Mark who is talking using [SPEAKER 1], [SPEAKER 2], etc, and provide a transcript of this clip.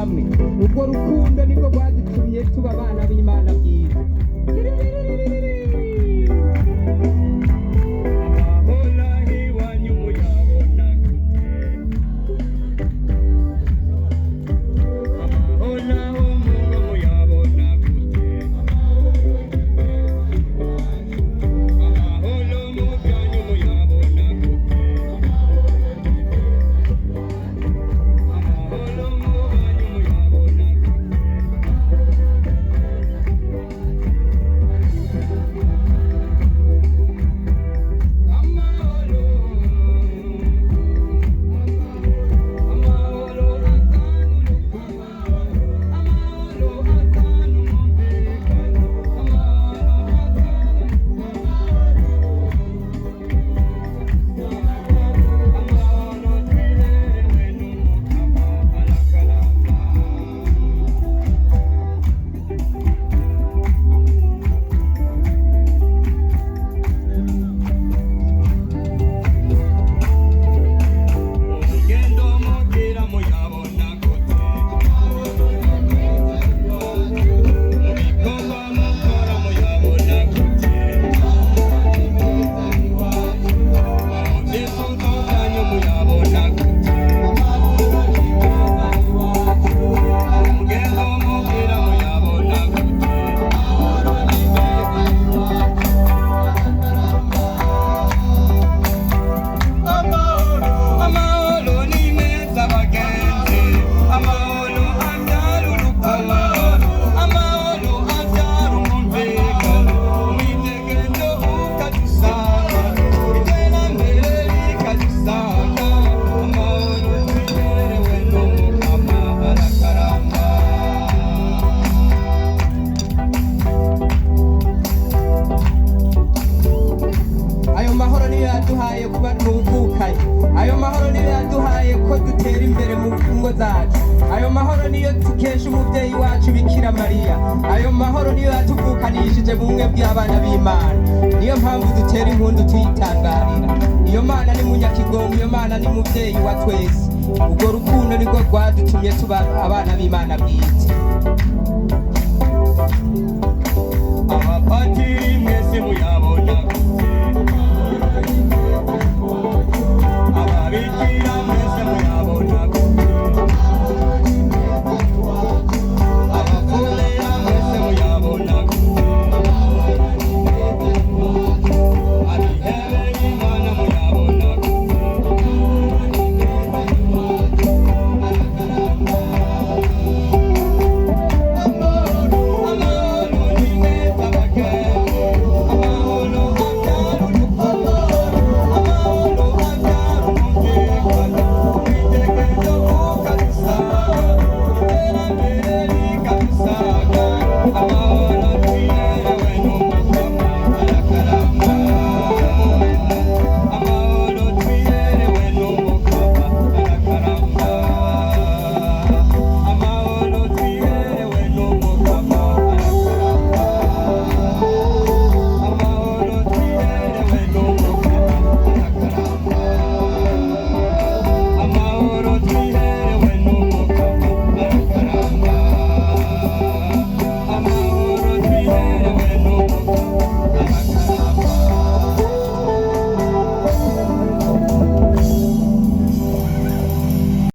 [SPEAKER 1] hamwe ubwo rukundo nibwo rwadutumye tuba abana b'Imana bwiza ayo mahoro niyo yaduhaye ko dutera imbere mu ngo zacu ayo mahoro niyo tukesha umubyeyi wacu Bikira Mariya ayo mahoro niyo yatuvukanishije bumwe bw'abana b'Imana niyo mpamvu dutera impundu tuyitangarira iyo Mana ni munyakigongo iyo Mana ni mubyeyi wa twese ubwo rukundo nirwo rwadutumye tuba abana b'Imana bwite
[SPEAKER 2] abapatiri mwese muyabona